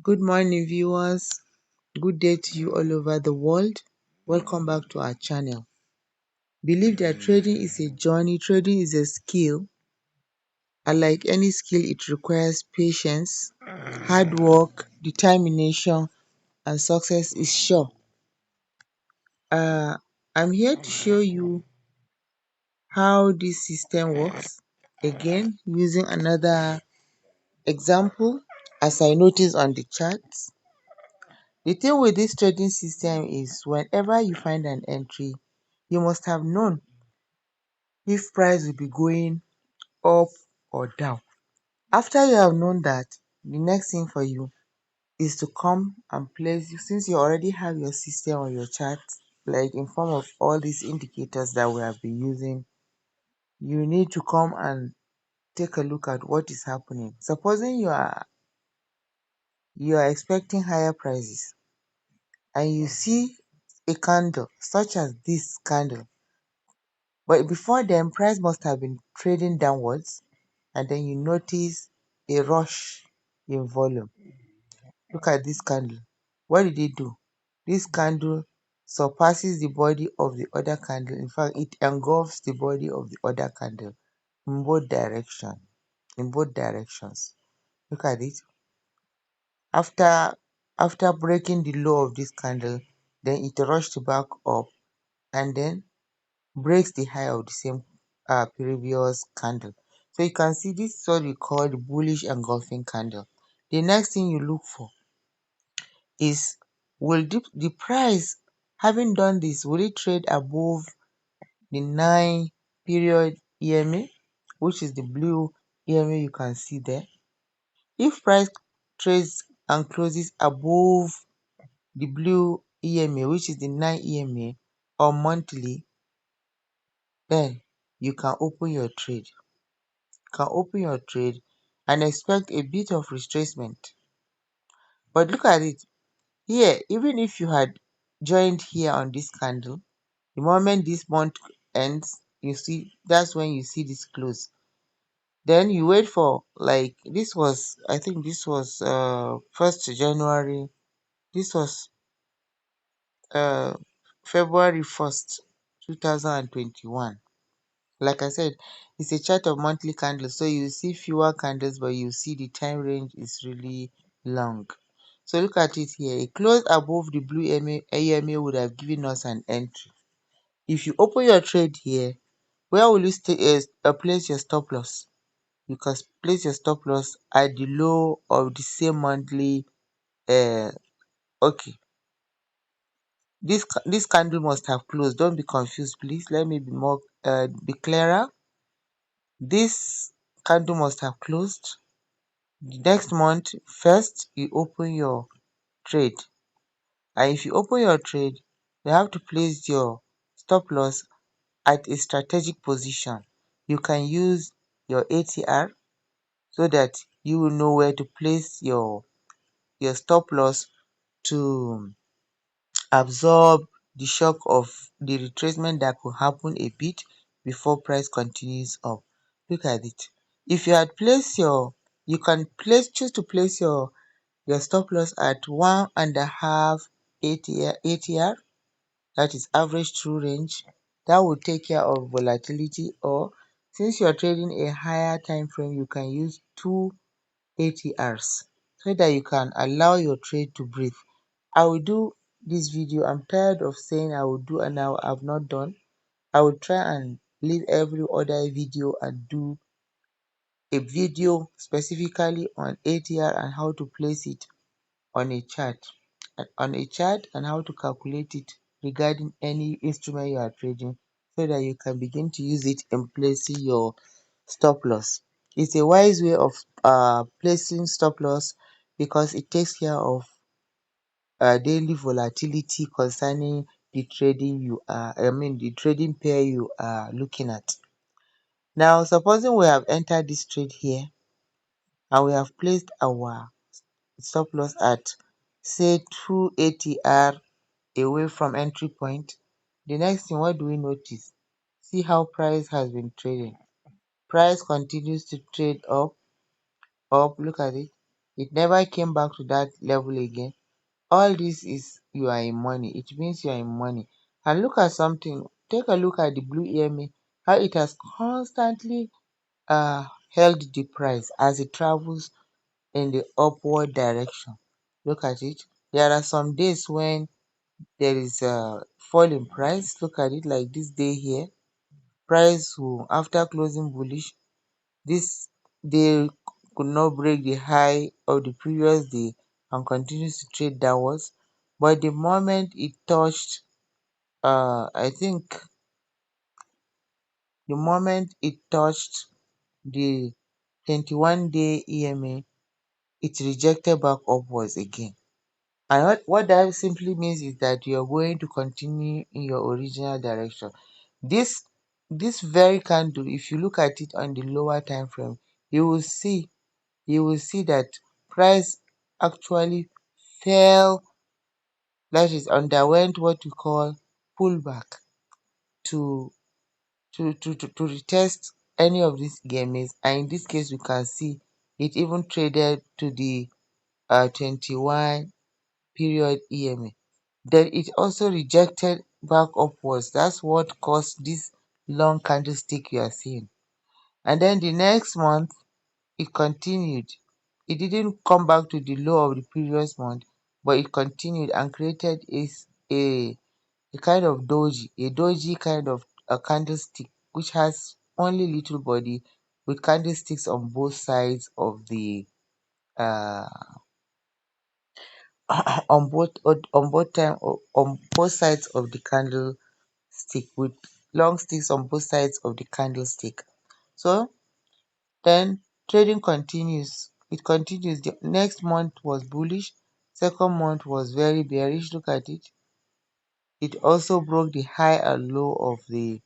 Good morning, viewers. Good day to you all over the world. Welcome back to our channel. Believe that trading is a journey, trading is a skill, and like any skill, it requires patience, hard work, determination, and success is sure. I'm here to show you how this system works. Again, using another example, as I noticed on the charts. The thing with this trading system is whenever you find an entry, you must have known if price will be going up or down. After you have known that, the next thing for you is to come and place, since you already have your system on your chart, like in form of all these indicators that we have been using, you need to come and take a look at what is happening. Supposing you are expecting higher prices and you see a candle such as this candle, but before then price must have been trading downwards, and then you notice a rush in volume. Look at this candle. What did it do? This candle surpasses the body of the other candle. In fact, it engulfs the body of the other candle in both directions. Look at it. After breaking the low of this candle, then it rushed back up and then breaks the high of the same previous candle. So you can see this is what we call the bullish engulfing candle. The next thing you look for is, will the price, having done this, will it trade above the 9 period EMA, which is the blue EMA you can see there? If price trades and closes above the blue EMA, which is the 9 EMA on monthly, then you can open your trade. And expect a bit of retracement. But look at it. Here, even if you had joined here on this candle, the moment this month ends, you see, that's when you see this close. Then you wait for, like, this was, I think this was 1st January. This was February 1st, 2021. Like I said, it's a chart of monthly candles, so you see fewer candles, but you see the time range is really long. So look at it here. A close above the blue EMA would have given us an entry. If you open your trade here, where will you place your stop loss? You can place your stop loss at the low of the same monthly. Okay, this candle must have closed. Don't be confused, please. Let me be clearer. This candle must have closed the next month. First, you open your trade, and if you open your trade, you have to place your stop loss at a strategic position. You can use your ATR so that you will know where to place your stop loss to absorb the shock of the retracement that could happen a bit before price continues up. Look at it. If you had placed you can choose to place your stop loss at 1.5 ATR, that is average true range. That will take care of volatility, or since you're trading a higher time frame, you can use 2 ATRs so that you can allow your trade to breathe. I will do this video. I'm tired of saying I will do and now I've not done. I will try and leave every other video and do a video specifically on ATR and how to place it on a chart and how to calculate it regarding any instrument you are trading, so that you can begin to use it in placing your stop loss. It's a wise way of placing stop loss because it takes care of daily volatility concerning the trading pair you are looking at. Now, supposing we have entered this trade here and we have placed our stop loss at, say, 2 ATR away from entry point. The next thing, what do we notice? See how price has been trading. Price continues to trade up. Look at it. It never came back to that level again. All this is you are in money. It means you are in money. And look at something. Take a look at the blue EMA, how it has constantly held the price as it travels in the upward direction. Look at it. There are some days when there is a fall in price. Look at it like this day here. Price will, after closing bullish, this day could not break the high of the previous day and continues to trade downwards. But the moment it touched, I think the moment it touched the 21-day EMA, it rejected back upwards again. And what that simply means is that you are going to continue in your original direction. This this very candle, if you look at it on the lower time frame, you will see that price actually fell, that is underwent what we call pullback to to retest any of these games. And in this case we can see it even traded to the 21 period EMA. Then it also rejected back upwards. That's what caused this long candlestick you are seeing. And then the next month it continued. It didn't come back to the low of the previous month, but it continued and created a kind of doji kind of a candlestick, which has only little body with candlesticks on both sides of the uh on both sides of the candlestick, with long sticks on both sides of the candlestick. So then trading continues. It continues. The next month was bullish. Second month was very bearish. Look at it. It also broke the high and low of the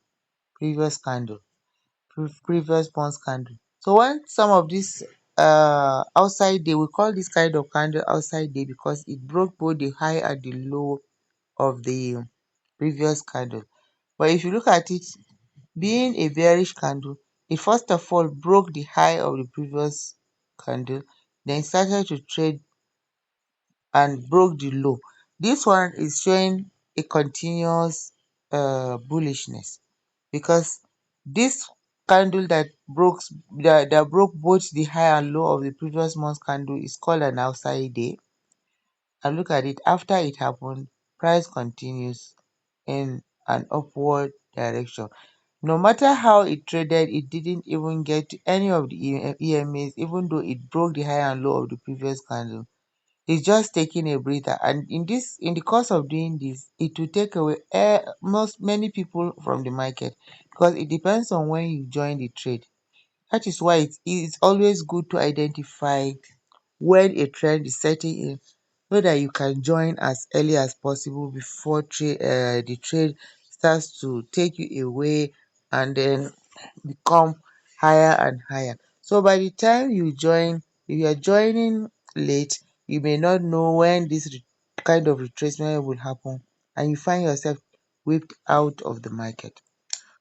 previous candle, previous month's candle. So when some of this outside day, we call this kind of candle outside day because it broke both the high and the low of the previous candle. But if you look at it, being a bearish candle, it first of all broke the high of the previous candle, then started to trade and broke the low. This one is showing a continuous bullishness, because this candle that broke both the high and low of the previous month's candle is called an outside day. And look at it, after it happened, price continues in an upward direction. No matter how it traded, it didn't even get to any of the EMAs, even though it broke the high and low of the previous candle. It's just taking a breather, and in the course of doing this, it will take away many people from the market, because it depends on when you join the trade. That is why it's always good to identify when a trend is setting in, so that you can join as early as possible before the trade starts to take you away and then become higher and higher. So by the time you join, if you are joining late, you may not know when this kind of retracement will happen, and you find yourself whipped out of the market.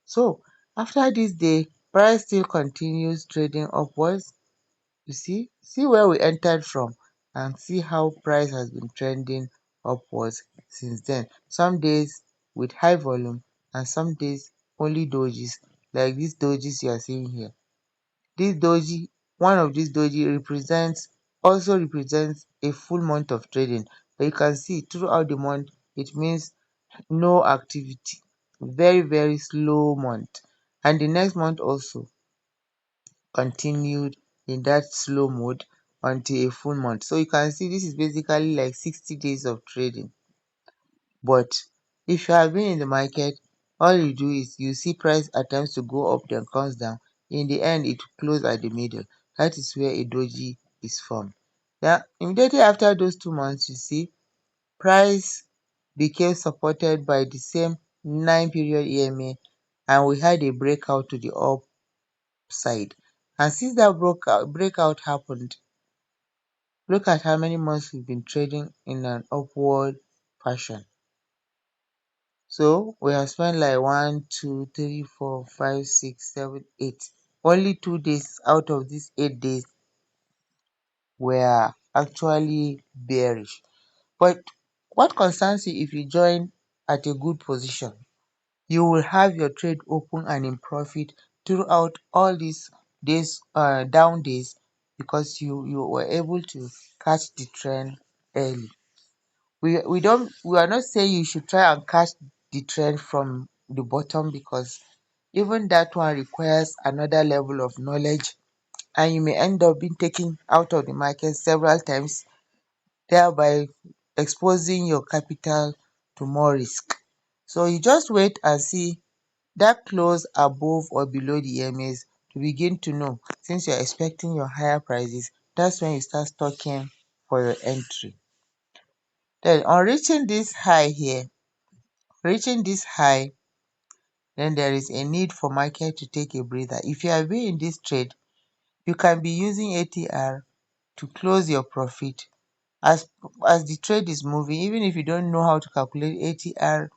So after this day, price still continues trading upwards. You see where we entered from, and see how price has been trending upwards since then. Some days with high volume, and some days only dojis, like these dojis you are seeing here. This doji, one of these doji also represents a full month of trading. But you can see throughout the month it means no activity. Very, very slow month. And the next month also continued in that slow mode until a full month. So you can see this is basically like 60 days of trading. But if you have been in the market, all you do is you see price attempts to go up, then comes down. In the end, it will close at the middle. That is where a doji is formed. Now, immediately after those 2 months, you see price became supported by the same 9 period EMA, and we had a breakout to the upside. And since that breakout happened, look at how many months we've been trading in an upward fashion. So we have spent like 1, 2, 3, 4, 5, 6, 7, 8. 6, 7, 8. Only 2 days out of these 8 days were actually bearish. But what concerns you if you join at a good position? You will have your trade open and in profit throughout all these days, down days, because you were able to catch the trend early. We are not saying you should try and catch the trend from the bottom, because even that one requires another level of knowledge, and you may end up being taken out of the market several times, thereby exposing your capital to more risk. So you just wait and see that close above or below the EMAs to begin to know, since you're expecting your higher prices, that's when you start stocking for your entry. Then on reaching this high here, reaching this high, then there is a need for market to take a breather. If you have been in this trade, you can be using ATR to close your profit as the trade is moving. Even if you don't know how to calculate ATR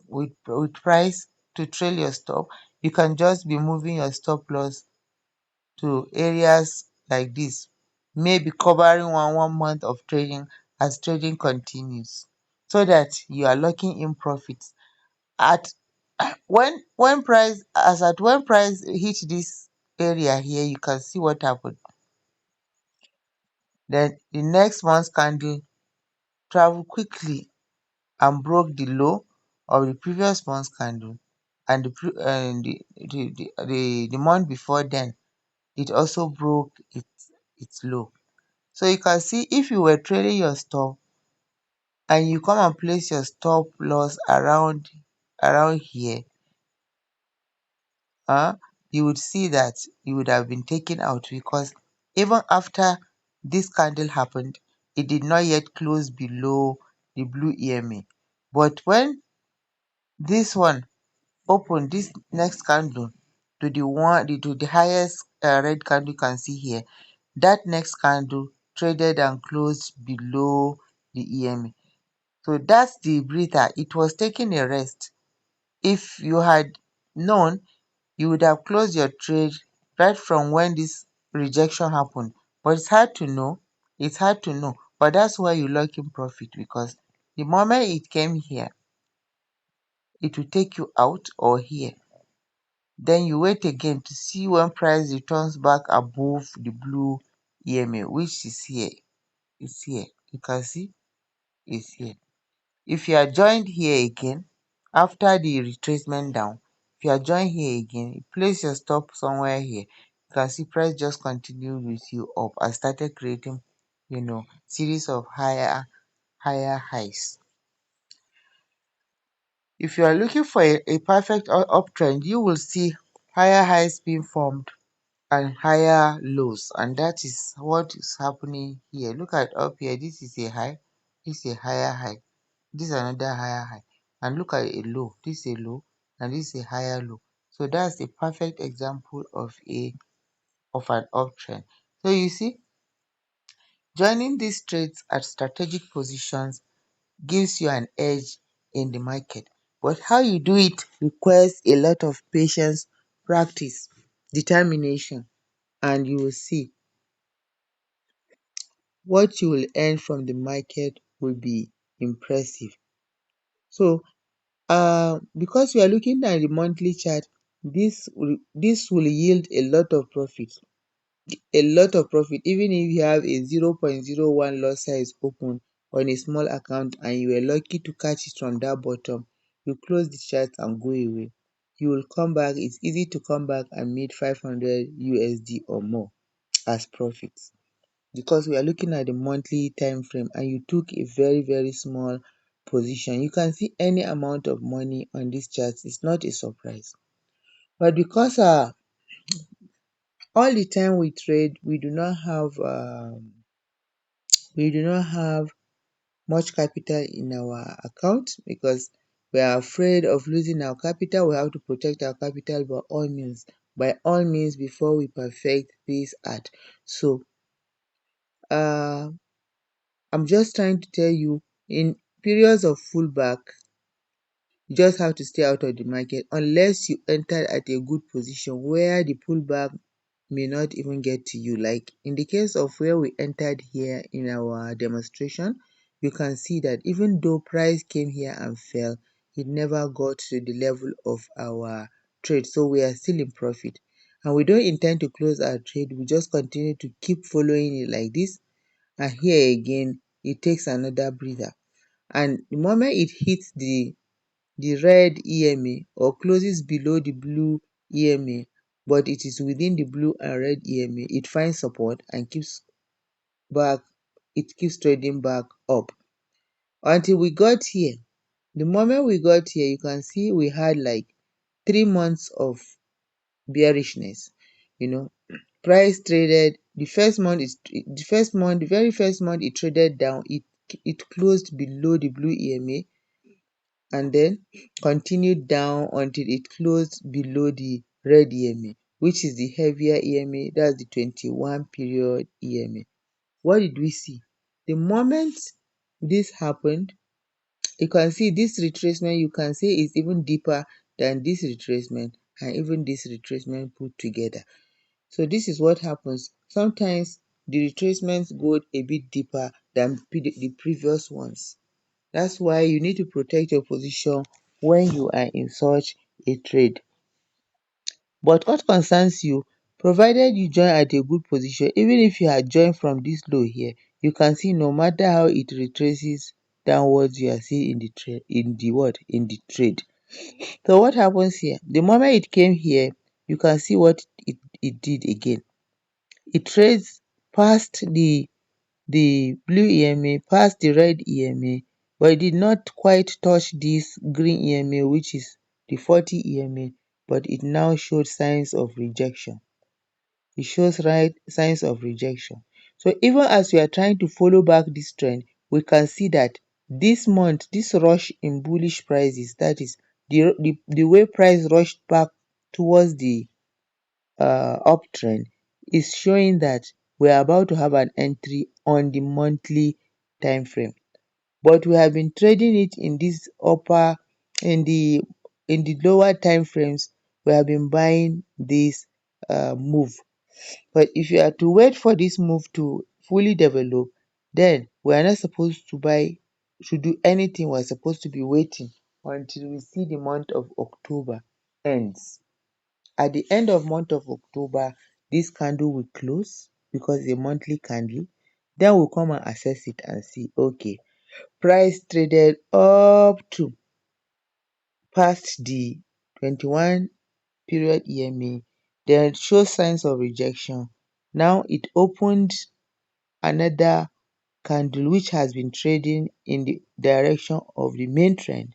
with price to trail your stop, you can just be moving your stop loss to areas like this, maybe covering one month of trading as trading continues, so that you are locking in profits at when price hit this area here. You can see what happened. Then the next month's candle traveled quickly and broke the low of the previous month's candle, and the month before then it also broke its low. So you can see, if you were trading your stop and you come and place your stop loss around here, you would see that you would have been taken out, because even after this candle happened, it did not yet close below the blue EMA. But when this one opened, this next candle to the highest red candle you can see here, that next candle traded and closed below the EMA. So that's the breather. It was taking a rest. If you had known, you would have closed your trade right from when this rejection happened. But it's hard to know. It's hard to know. But that's why you lock in profit, because the moment it came here, it will take you out, or here. Then you wait again to see when price returns back above the blue EMA, which is here. It's here. You can see it's here. If you are joined here again after the retracement down, if you are joined here again, you place your stop somewhere here. You can see price just continued with you up and started creating, series of higher highs. If you are looking for a perfect uptrend, you will see higher highs being formed and higher lows, and that is what is happening here. Look at up here. This is a high, this is a higher high, this is another higher high, and look at a low. This is a low, and this is a higher low. So that's a perfect example of an uptrend. So you see, joining these trades at strategic positions gives you an edge in the market, but how you do it requires a lot of patience, practice, determination, and you will see what you will earn from the market will be impressive. So because we are looking at the monthly chart, this will yield a lot of profit, even if you have a 0.01 lot size open on a small account and you were lucky to catch it from that bottom. You close the chart and go away. You will come back. It's easy to come back and make 500 USD or more as profits, because we are looking at the monthly time frame and you took a very, very small position. You can see any amount of money on this chart. It's not a surprise. But because all the time we trade, we do not have much capital in our account, because we are afraid of losing our capital. We have to protect our capital by all means before we perfect this art. So uh I'm just trying to tell you, in periods of pullback, you just have to stay out of the market unless you enter at a good position where the pullback may not even get to you. Like in the case of where we entered here in our demonstration, you can see that even though price came here and fell, it never got to the level of our trade. So we are still in profit. And we don't intend to close our trade. We just continue to keep following it like this. And here again, it takes another breather. And the moment it hits the red EMA or closes below the blue EMA, but it is within the blue and red EMA, it finds support and back, it keeps trading back up until we got here. The moment we got here, you can see we had like 3 months of bearishness. You know, price traded the very first month it traded down, it closed below the blue EMA and then continued down until it closed below the red EMA, which is the heavier EMA, that's the 21 period EMA. What did we see? The moment this happened, you can see this retracement, you can say is even deeper than this retracement and even this retracement put together. So this is what happens. Sometimes the retracements go a bit deeper than the previous ones. That's why you need to protect your position when you are in such a trade. But what concerns you, provided you join at a good position, even if you had joined from this low here, you can see no matter how it retraces downwards, you are still in the trade, in the trade. So what happens here? The moment it came here, you can see what it did again. It trades past the blue EMA, past the red EMA, but it did not quite touch this green EMA, which is the 40 EMA, but it now showed signs of rejection. It shows signs of rejection. So even as we are trying to follow back this trend, we can see that this month, this rush in bullish prices, that is the way price rushed back towards the uptrend, is showing that we are about to have an entry on the monthly time frame. But we have been trading it in this upper, in the lower time frames. We have been buying this move. But if you are to wait for this move to fully develop, then we are not supposed to do anything. We're supposed to be waiting until we see the month of October ends. At the end of month of October, this candle will close because it's a monthly candle. Then we'll come and assess it and see, okay, price traded up to past the 21 period EMA, then shows signs of rejection. Now it opened another candle which has been trading in the direction of the main trend,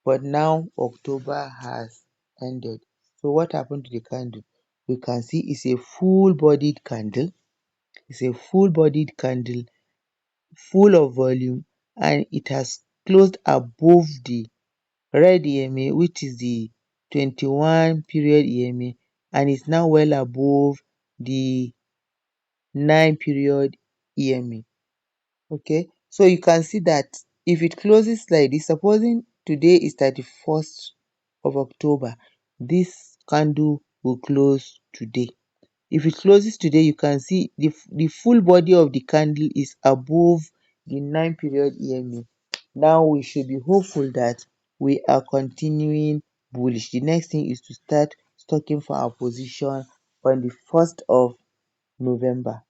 but now October has ended. So what happened to the candle? We can see it's a full-bodied candle. It's a full-bodied candle, full of volume, and it has closed above the red EMA, which is the 21 period EMA, and is now well above the 9 period EMA. Okay, so you can see that if it closes like this, supposing today is 31st of October, this candle will close today. If it closes today, you can see the full body of the candle is above the 9 period EMA. Now we should be hopeful that we are continuing bullish. The next thing is to start stocking for our position on the 1st of November.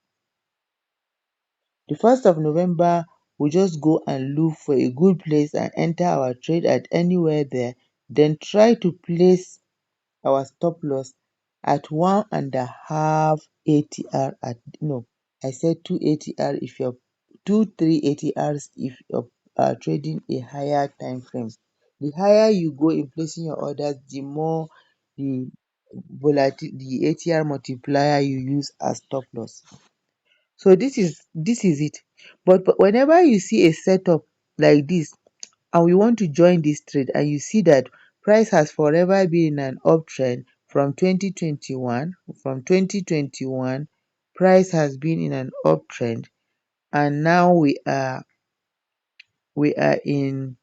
The 1st of November, we just go and look for a good place and enter our trade at anywhere there, then try to place our stop loss at 1.5 ATR at no, I said 2 ATR if you're 3 ATRs if you're trading a higher time frame. The higher you go in placing your orders, the more the the ATR multiplier you use as stop loss. So this is it. But whenever you see a setup like this and we want to join this trade and you see that price has forever been in an uptrend from 2021, price has been in an uptrend, and now we are in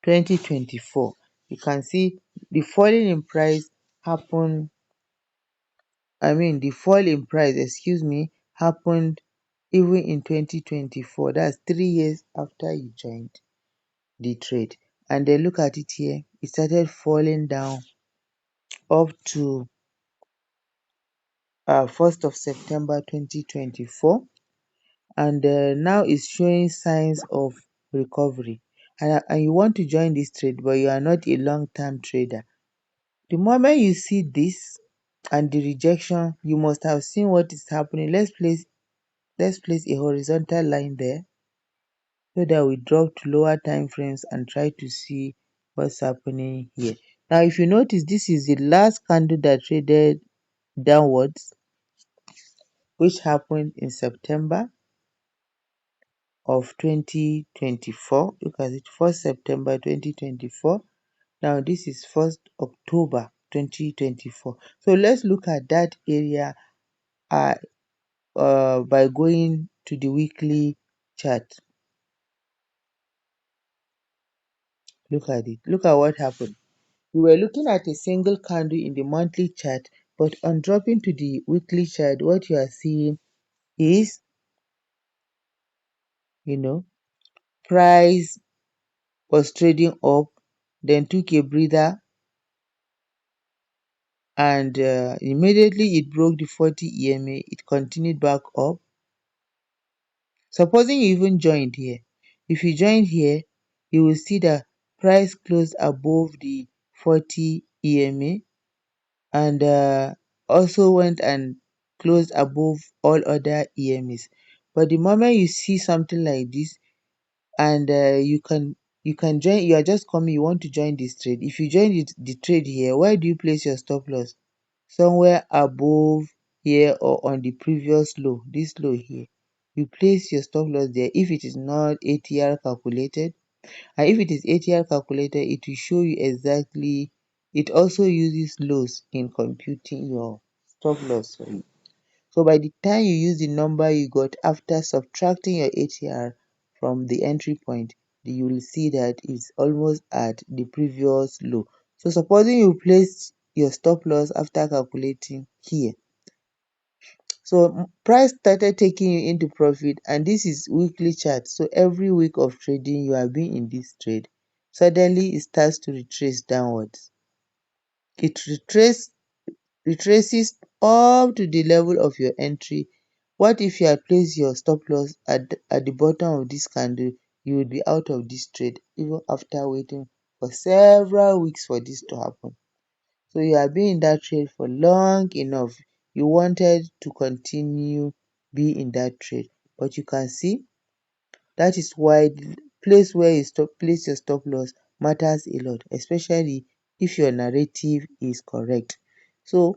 2024. You can see the falling in price happened the fall in price, excuse me, happened even in 2024. That's 3 years after you joined the trade. And then look at it here. It started falling down up to 1st of September 2024, and now it's showing signs of recovery. And you want to join this trade, but you are not a long-term trader. The moment you see this and the rejection, you must have seen what is happening. Let's place a horizontal line there so that we drop to lower time frames and try to see what's happening here. Now, if you notice, this is the last candle that traded downwards, which happened in September of 2024. Look at it, 1st September 2024. Now this is 1st October 2024. So let's look at that area by going to the weekly chart. Look at it. Look at what happened. We were looking at a single candle in the monthly chart, but on dropping to the weekly chart, what you are seeing is, price was trading up, then took a breather, and immediately it broke the 40 EMA. It continued back up. Supposing you even joined here, if you joined here, you will see that price closed above the 40 EMA, and also went and closed above all other EMAs. But the moment you see something like this, and you can join, you are just coming, you want to join this trade. If you join the trade here, where do you place your stop loss? Somewhere above here or on the previous low, this low here. You place your stop loss there if it is not ATR calculated. And if it is ATR calculated, it will show you exactly. It also uses lows in computing your stop loss for you. So by the time you use the number you got after subtracting your ATR from the entry point, you will see that it's almost at the previous low. So supposing you place your stop loss after calculating here. So price started taking you into profit, and this is weekly chart. So every week of trading you have been in this trade, suddenly it starts to retrace downwards. It retraces up to the level of your entry. What if you had placed your stop loss at the bottom of this candle? You would be out of this trade even after waiting for several weeks for this to happen. So you have been in that trade for long enough. You wanted to continue be in that trade, but you can see that is why the place where you place your stop loss matters a lot, especially if your narrative is correct. So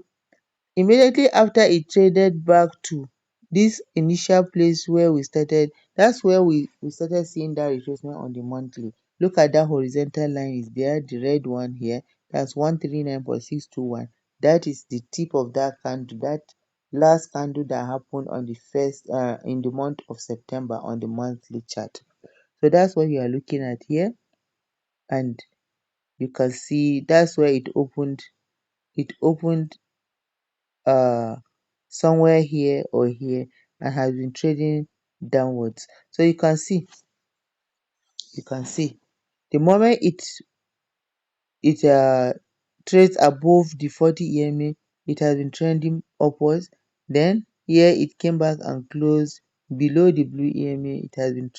immediately after it traded back to this initial place where we started, that's where we started seeing that retracement on the monthly. Look at that horizontal line is there, the red one here. That's 139.621. That is the tip of that candle, that last candle that happened on the first in the month of September on the monthly chart. So that's what you are looking at here, and you can see that's where it opened. It opened somewhere here or here and has been trading downwards. So you can see the moment it trades above the 40 EMA, it has been trending upwards. Then here it came back and closed below the blue EMA. It has been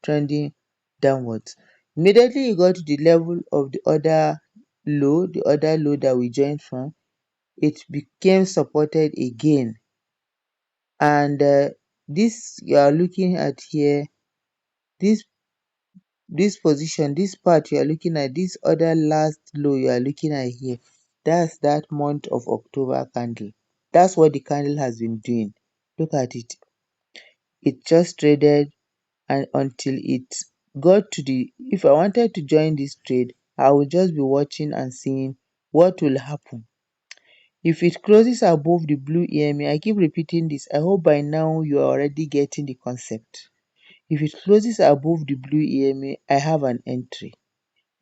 trending downwards. Immediately you got to the level of the other low that we joined from, it became supported again. And this you are looking at here, this position, this part you are looking at, this other last low you are looking at here, that's that month of October candle. That's what the candle has been doing. Look at it. It just traded, and until it got to the, if I wanted to join this trade, I will just be watching and seeing what will happen. If it closes above the blue EMA, I keep repeating this, I hope by now you are already getting the concept. If it closes above the blue EMA, I have an entry.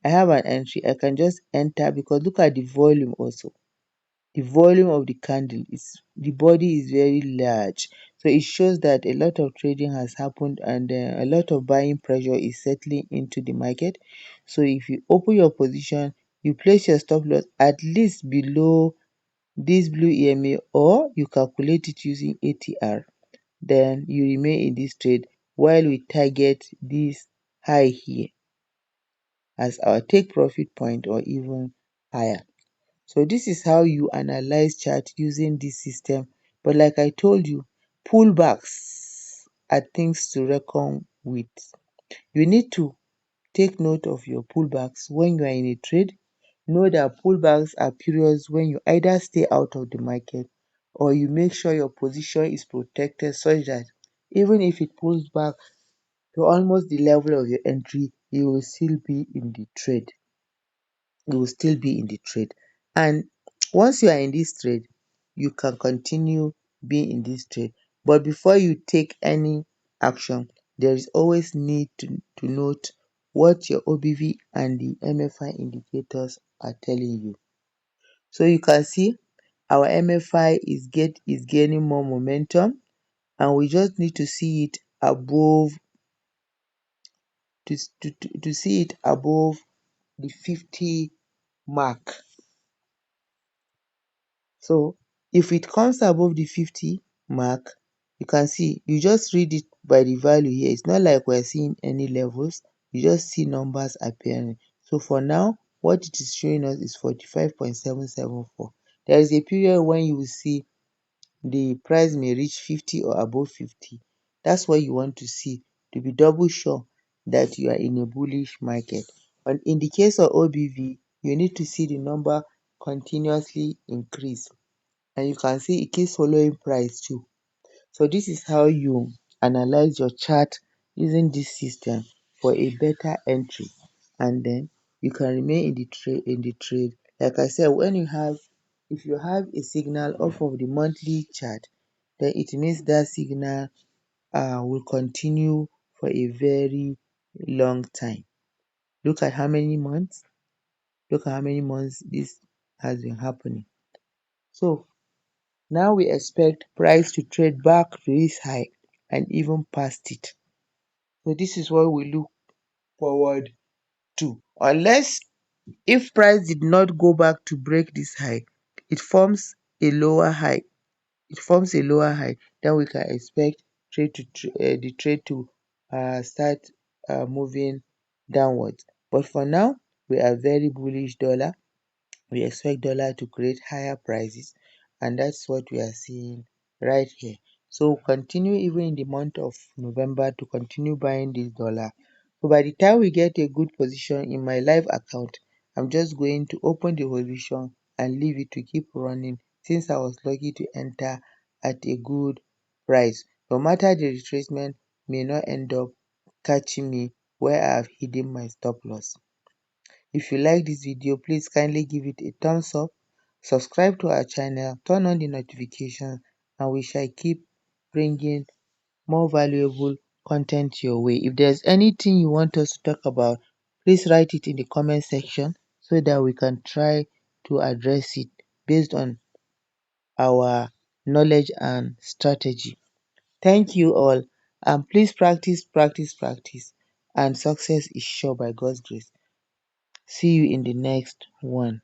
I can just enter, because look at the volume also. the volume of the candle is the body is very large, so it shows that a lot of trading has happened and a lot of buying pressure is settling into the market. So if you open your position, you place your stop loss at least below this blue EMA, or you calculate it using ATR, then you remain in this trade while we target this high here as our take profit point or even higher. So this is how you analyze chart using this system. But like I told you, pullbacks are things to reckon with. You need to take note of your pullbacks when you are in a trade. Know that pullbacks are periods when you either stay out of the market or you make sure your position is protected such that even if it pulls back to almost the level of your entry, you will still be in the trade. You will still be in the trade. And once you are in this trade, you can continue being in this trade. But before you take any action, there is always need to note what your OBV and the MFI indicators are telling you. So you can see our MFI is gaining more momentum, and we just need to see it above to see it above the 50 mark. So if it comes above the 50 mark, you can see, you just read it by the value here. It's not like we're seeing any levels, you just see numbers appearing. So for now, what it is showing us is 45.774. There is a period when you will see the price may reach 50 or above 50. That's what you want to see to be double sure that you are in a bullish market. And in the case of OBV, you need to see the number continuously increase, and you can see it keeps following price too. So this is how you analyze your chart using this system for a better entry, and then you can remain in the trade. Like I said, if you have a signal off of the monthly chart, then it means that signal will continue for a very long time. Look at how many months, this has been happening. So now we expect price to trade back to this high and even past it. So this is what we look forward to. Unless if price did not go back to break this high, it forms a lower high. Then we can expect the trade to start moving downwards. But for now, we are very bullish dollar. We expect dollar to create higher prices, and that's what we are seeing right here. So continue even in the month of November to continue buying this dollar. So by the time we get a good position in my live account, I'm just going to open the position and leave it to keep running, since I was lucky to enter at a good price. No matter the retracement may not end up catching me where I have hidden my stop loss. If you like this video, please kindly give it a thumbs up, subscribe to our channel, turn on the notifications, and we shall keep bringing more valuable content your way. If there's anything you want us to talk about, please write it in the comment section so that we can try to address it based on our knowledge and strategy. Thank you all, and please practice, practice, practice, and success is sure by God's grace. See you in the next one.